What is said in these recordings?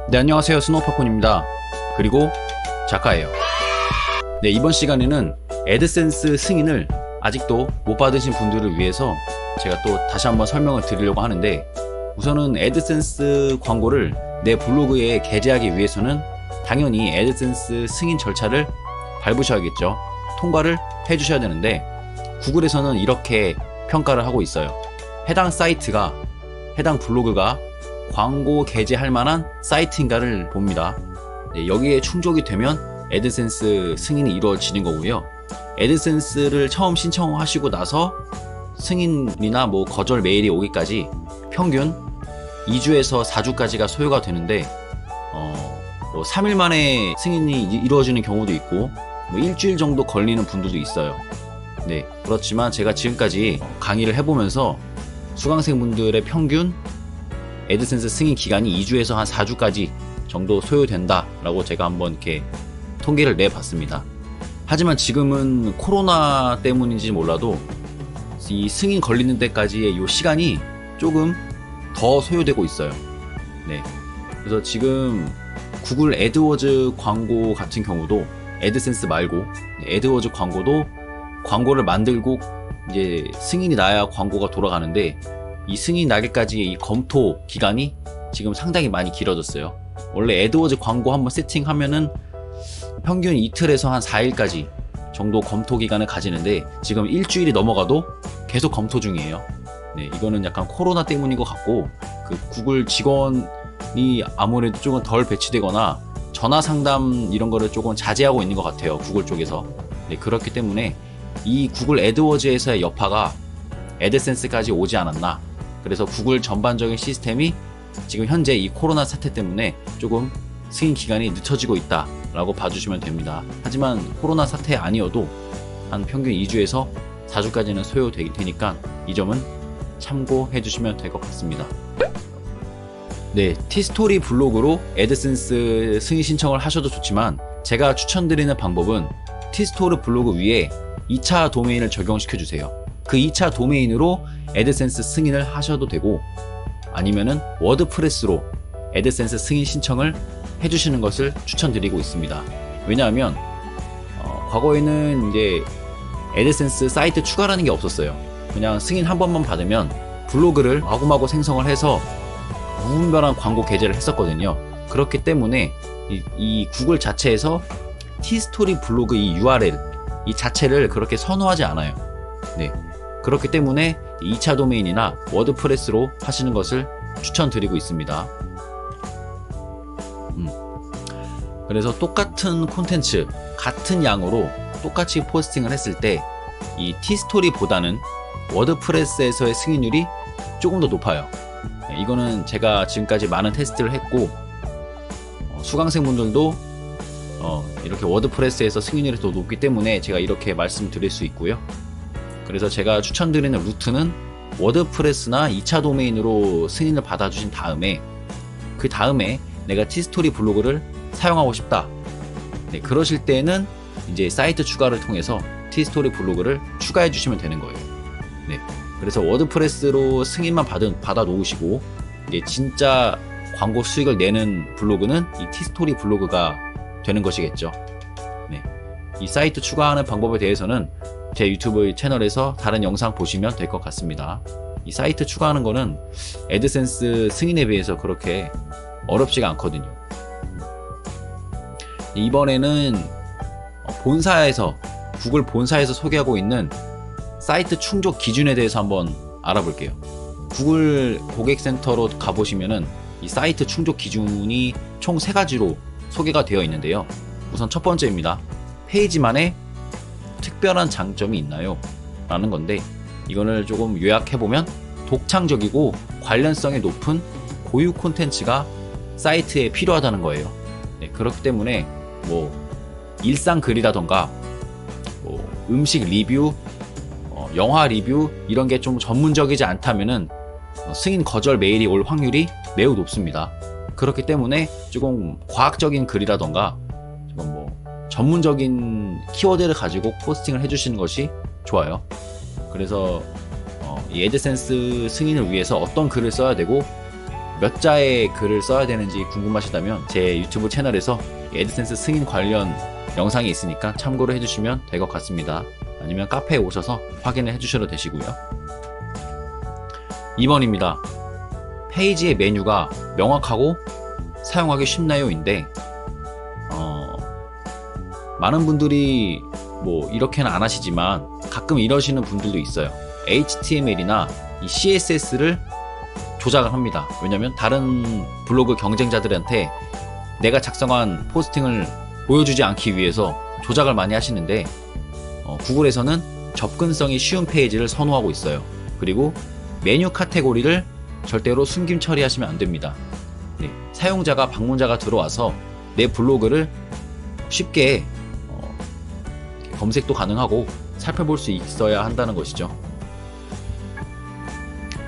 네, 안녕하세요. 스노우팝콘입니다. 그리고 작가예요. 네, 이번 시간에는 애드센스 승인을 아직도 못 받으신 분들을 위해서 제가 또 다시 한번 설명을 드리려고 하는데, 우선은 애드센스 광고를 내 블로그에 게재하기 위해서는 당연히 애드센스 승인 절차를 밟으셔야겠죠. 통과를 해주셔야 되는데, 구글에서는 이렇게 평가를 하고 있어요. 해당 사이트가, 해당 블로그가 광고 게재할 만한 사이트인가를 봅니다. 네, 여기에 충족이 되면 애드센스 승인이 이루어지는 거고요. 애드센스를 처음 신청하시고 나서 승인이나 거절 메일이 오기까지 평균 2주에서 4주까지가 소요가 되는데, 3일 만에 승인이 이루어지는 경우도 있고 일주일 정도 걸리는 분들도 있어요. 네, 그렇지만 제가 지금까지 강의를 해보면서 수강생분들의 평균 애드센스 승인 기간이 2주에서 한 4주까지 정도 소요된다 라고 제가 한번 이렇게 통계를 내봤습니다. 하지만 지금은 코로나 때문인지 몰라도 이 승인 걸리는 데까지의 이 시간이 조금 더 소요되고 있어요. 네, 그래서 지금 구글 애드워즈 광고 같은 경우도 애드센스 말고 애드워즈 광고도 광고를 만들고 이제 승인이 나야 광고가 돌아가는데, 이 승인 나기까지 이 검토 기간이 지금 상당히 많이 길어졌어요. 원래 애드워즈 광고 한번 세팅하면은 평균 이틀에서 한 4일까지 정도 검토 기간을 가지는데, 지금 일주일이 넘어가도 계속 검토 중이에요. 네, 이거는 약간 코로나 때문인 것 같고, 그 구글 직원이 아무래도 조금 덜 배치되거나 전화 상담 이런 거를 조금 자제하고 있는 것 같아요, 구글 쪽에서. 네, 그렇기 때문에 이 구글 애드워즈에서의 여파가 애드센스까지 오지 않았나. 그래서 구글 전반적인 시스템이 지금 현재 이 코로나 사태 때문에 조금 승인 기간이 늦춰지고 있다 라고 봐주시면 됩니다. 하지만 코로나 사태 아니어도 한 평균 2주에서 4주까지는 소요되니까 이 점은 참고해 주시면 될 것 같습니다. 네, 티스토리 블로그로 애드센스 승인 신청을 하셔도 좋지만, 제가 추천드리는 방법은 티스토리 블로그 위에 2차 도메인을 적용시켜 주세요. 그 2차 도메인으로 애드센스 승인을 하셔도 되고, 아니면은 워드프레스로 애드센스 승인 신청을 해주시는 것을 추천드리고 있습니다. 왜냐하면 과거에는 이제 애드센스 사이트 추가라는 게 없었어요. 그냥 승인 한 번만 받으면 블로그를 마구마구 생성을 해서 무분별한 광고 게재를 했었거든요. 그렇기 때문에 이 구글 자체에서 티스토리 블로그 이 URL 이 자체를 그렇게 선호하지 않아요. 네, 그렇기 때문에 2차 도메인이나 워드프레스로 하시는 것을 추천드리고 있습니다. 그래서 똑같은 콘텐츠, 같은 양으로 똑같이 포스팅을 했을 때 이 티스토리보다는 워드프레스에서의 승인율이 조금 더 높아요. 네, 이거는 제가 지금까지 많은 테스트를 했고, 수강생분들도 이렇게 워드프레스에서 승인율이 더 높기 때문에 제가 이렇게 말씀드릴 수 있고요. 그래서 제가 추천드리는 루트는 워드프레스나 2차 도메인으로 승인을 받아주신 다음에, 그 다음에 내가 티스토리 블로그를 사용하고 싶다. 네, 그러실 때는 이제 사이트 추가를 통해서 티스토리 블로그를 추가해 주시면 되는 거예요. 네, 그래서 워드프레스로 승인만 받아 놓으시고, 이제 진짜 광고 수익을 내는 블로그는 이 티스토리 블로그가 되는 것이겠죠. 네, 이 사이트 추가하는 방법에 대해서는 제 유튜브 채널에서 다른 영상 보시면 될 것 같습니다. 이 사이트 추가하는 거는 애드센스 승인에 비해서 그렇게 어렵지가 않거든요. 이번에는 구글 본사에서 소개하고 있는 사이트 충족 기준에 대해서 한번 알아볼게요. 구글 고객센터로 가보시면은 이 사이트 충족 기준이 총 3가지로 소개가 되어 있는데요. 우선 첫 번째입니다. 페이지만의 특별한 장점이 있나요? 라는 건데, 이거를 조금 요약해보면 독창적이고 관련성이 높은 고유 콘텐츠가 사이트에 필요하다는 거예요. 네, 그렇기 때문에 일상 글이라던가 음식 리뷰, 영화 리뷰 이런 게 좀 전문적이지 않다면은 승인 거절 메일이 올 확률이 매우 높습니다. 그렇기 때문에 조금 과학적인 글이라던가 조금 전문적인 키워드를 가지고 포스팅을 해주시는 것이 좋아요. 그래서 이 애드센스 승인을 위해서 어떤 글을 써야 되고 몇 자의 글을 써야 되는지 궁금하시다면 제 유튜브 채널에서 애드센스 승인 관련 영상이 있으니까 참고로 해주시면 될 것 같습니다. 아니면 카페에 오셔서 확인을 해주셔도 되시고요. 2번입니다. 페이지의 메뉴가 명확하고 사용하기 쉽나요? 인데 많은 분들이 뭐 이렇게는 안 하시지만 가끔 이러시는 분들도 있어요. HTML이나 이 CSS를 조작을 합니다. 왜냐면 다른 블로그 경쟁자들한테 내가 작성한 포스팅을 보여주지 않기 위해서 조작을 많이 하시는데 구글에서는 접근성이 쉬운 페이지를 선호하고 있어요. 그리고 메뉴 카테고리를 절대로 숨김 처리하시면 안 됩니다. 네, 사용자가 방문자가 들어와서 내 블로그를 쉽게 검색도 가능하고 살펴볼 수 있어야 한다는 것이죠.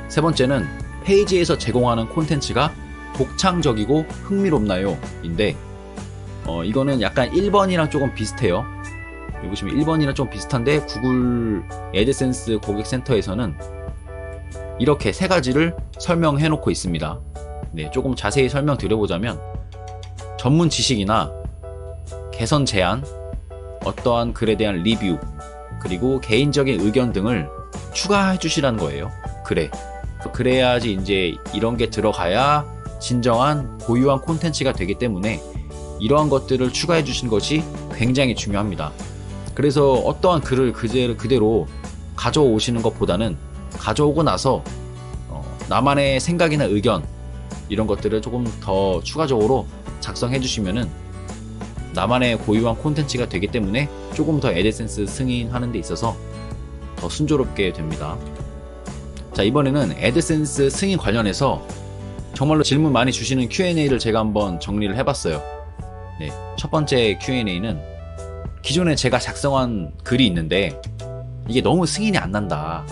세 번째는 페이지에서 제공하는 콘텐츠가 독창적이고 흥미롭나요? 인데 이거는 약간 1번이랑 조금 비슷해요. 여기 보시면 1번이랑 좀 비슷한데 구글 애드센스 고객센터에서는 이렇게 세 가지를 설명해 놓고 있습니다. 네, 조금 자세히 설명드려보자면 전문 지식이나 개선 제안, 어떠한 글에 대한 리뷰, 그리고 개인적인 의견 등을 추가해 주시라는 거예요. 그래야지 이제 이런 게 들어가야 진정한 고유한 콘텐츠가 되기 때문에 이러한 것들을 추가해 주시는 것이 굉장히 중요합니다. 그래서 어떠한 글을 그대로 가져오시는 것보다는 가져오고 나서 나만의 생각이나 의견 이런 것들을 조금 더 추가적으로 작성해 주시면은 나만의 고유한 콘텐츠가 되기 때문에 조금 더 애드센스 승인하는 데 있어서 더 순조롭게 됩니다. 자, 이번에는 애드센스 승인 관련해서 정말로 질문 많이 주시는 Q&A를 제가 한번 정리를 해봤어요. 네, 첫 번째 Q&A는 기존에 제가 작성한 글이 있는데 이게 너무 승인이 안 난다.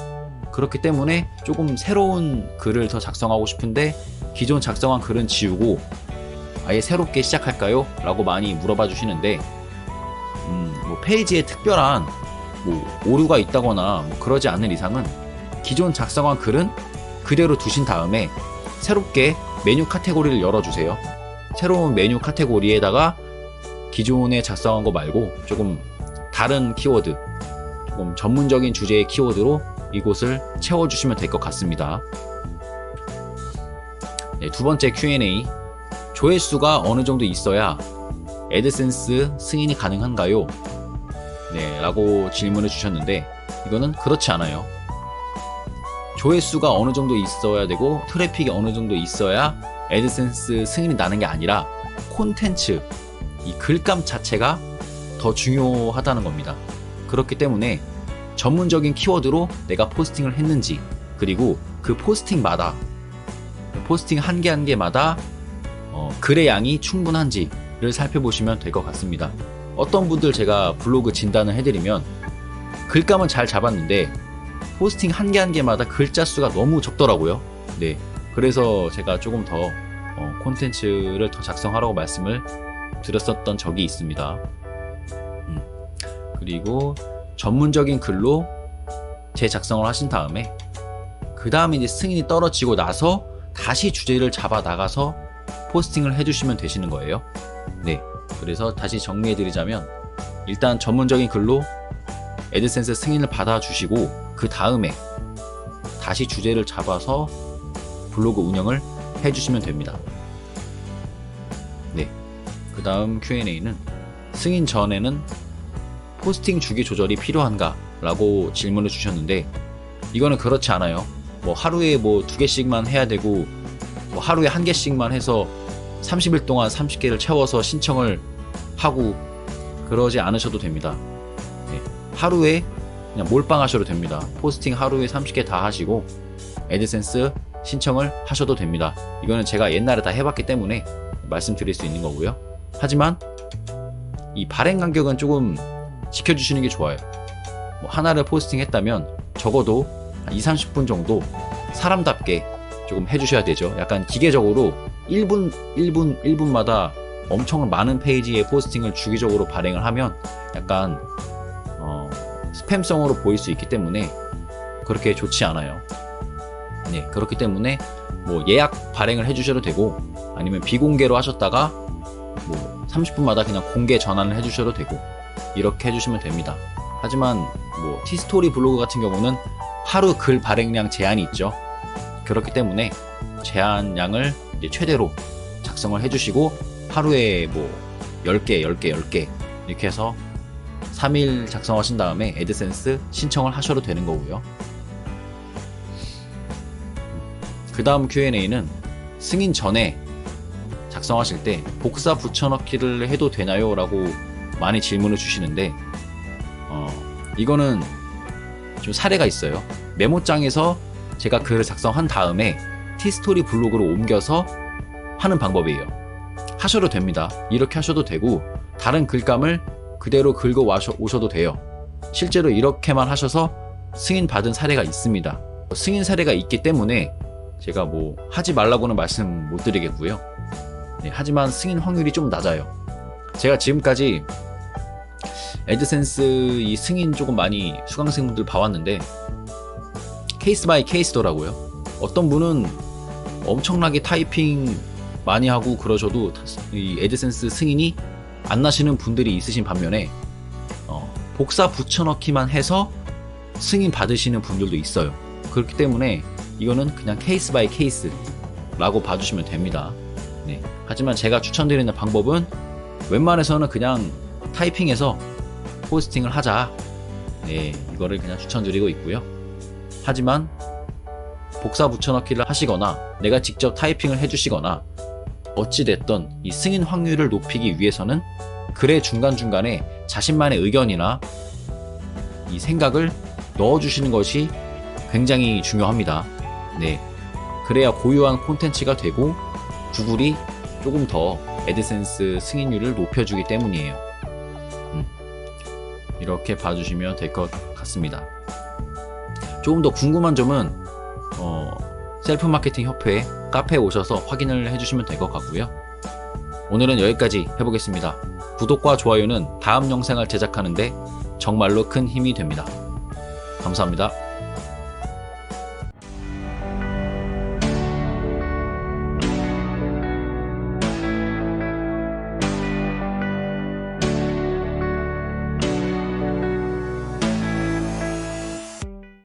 그렇기 때문에 조금 새로운 글을 더 작성하고 싶은데 기존 작성한 글은 지우고 아예 새롭게 시작할까요? 라고 많이 물어봐 주시는데 뭐 페이지에 특별한 뭐 오류가 있다거나 뭐 그러지 않는 이상은 기존 작성한 글은 그대로 두신 다음에 새롭게 메뉴 카테고리를 열어주세요. 새로운 메뉴 카테고리에다가 기존에 작성한 거 말고 조금 다른 키워드, 조금 전문적인 주제의 키워드로 이곳을 채워주시면 될 것 같습니다. 네, 두 번째 Q&A, 조회수가 어느 정도 있어야 애드센스 승인이 가능한가요? 네, 라고 질문을 주셨는데 이거는 그렇지 않아요. 조회수가 어느 정도 있어야 되고 트래픽이 어느 정도 있어야 애드센스 승인이 나는 게 아니라 콘텐츠, 이 글감 자체가 더 중요하다는 겁니다. 그렇기 때문에 전문적인 키워드로 내가 포스팅을 했는지, 그리고 그 포스팅마다 포스팅 한 개 한 개마다 글의 양이 충분한지를 살펴보시면 될 것 같습니다. 어떤 분들 제가 블로그 진단을 해드리면 글감은 잘 잡았는데 포스팅 한 개 한 개마다 글자 수가 너무 적더라고요. 네, 그래서 제가 조금 더 콘텐츠를 더 작성하라고 말씀을 드렸었던 적이 있습니다. 그리고 전문적인 글로 재작성을 하신 다음에 그 다음에 이제 승인이 떨어지고 나서 다시 주제를 잡아 나가서 포스팅을 해주시면 되시는 거예요. 네, 그래서 다시 정리해드리자면 일단 전문적인 글로 애드센스 승인을 받아주시고 그 다음에 다시 주제를 잡아서 블로그 운영을 해주시면 됩니다. 네, 그 다음 Q&A는 승인 전에는 포스팅 주기 조절이 필요한가? 라고 질문을 주셨는데 이거는 그렇지 않아요. 뭐 하루에 뭐 2개씩만 해야 되고 뭐 하루에 1개씩만 해서 30일 동안 30개를 채워서 신청을 하고 그러지 않으셔도 됩니다. 네, 하루에 그냥 몰빵 하셔도 됩니다. 포스팅 하루에 30개 다 하시고 애드센스 신청을 하셔도 됩니다. 이거는 제가 옛날에 다 해봤기 때문에 말씀드릴 수 있는 거고요. 하지만 이 발행 간격은 조금 지켜주시는 게 좋아요. 뭐 하나를 포스팅했다면 적어도 20-30분 정도 사람답게 조금 해주셔야 되죠. 약간 기계적으로 1분마다 엄청 많은 페이지의 포스팅을 주기적으로 발행을 하면 약간 스팸성으로 보일 수 있기 때문에 그렇게 좋지 않아요. 네, 그렇기 때문에 뭐 예약 발행을 해주셔도 되고 아니면 비공개로 하셨다가 뭐 30분마다 그냥 공개 전환을 해주셔도 되고 이렇게 해주시면 됩니다. 하지만 뭐 티스토리 블로그 같은 경우는 하루 글 발행량 제한이 있죠. 그렇기 때문에 제한량을 이제 최대로 작성을 해주시고 하루에 뭐 10개 이렇게 해서 3일 작성하신 다음에 애드센스 신청을 하셔도 되는 거고요. 그 다음 Q&A는 승인 전에 작성하실 때 복사 붙여넣기를 해도 되나요? 라고 많이 질문을 주시는데 이거는 좀 사례가 있어요. 메모장에서 제가 글을 작성한 다음에 티스토리 블로그로 옮겨서 하는 방법이에요. 하셔도 됩니다. 이렇게 하셔도 되고 다른 글감을 그대로 긁어 오셔도 돼요. 실제로 이렇게만 하셔서 승인 받은 사례가 있습니다. 승인 사례가 있기 때문에 제가 뭐 하지 말라고는 말씀 못 드리겠고요. 네, 하지만 승인 확률이 좀 낮아요. 제가 지금까지 애드센스 이 승인 조금 많이 수강생분들 봐왔는데 케이스 바이 케이스더라고요. 어떤 분은 엄청나게 타이핑 많이 하고 그러셔도 이 애드센스 승인이 안 나시는 분들이 있으신 반면에 복사 붙여넣기만 해서 승인 받으시는 분들도 있어요. 그렇기 때문에 이거는 그냥 케이스 바이 케이스라고 봐주시면 됩니다. 네. 하지만 제가 추천드리는 방법은 웬만해서는 그냥 타이핑해서 포스팅을 하자. 네, 이거를 그냥 추천드리고 있고요. 하지만 복사 붙여넣기를 하시거나 내가 직접 타이핑을 해주시거나 어찌됐든 이 승인 확률을 높이기 위해서는 글의 중간중간에 자신만의 의견이나 이 생각을 넣어주시는 것이 굉장히 중요합니다. 네, 그래야 고유한 콘텐츠가 되고 구글이 조금 더 애드센스 승인율을 높여주기 때문이에요. 이렇게 봐주시면 될 것 같습니다. 조금 더 궁금한 점은 셀프마케팅 협회 카페에 오셔서 확인을 해주시면 될 것 같고요. 오늘은 여기까지 해보겠습니다. 구독과 좋아요는 다음 영상을 제작하는데 정말로 큰 힘이 됩니다. 감사합니다.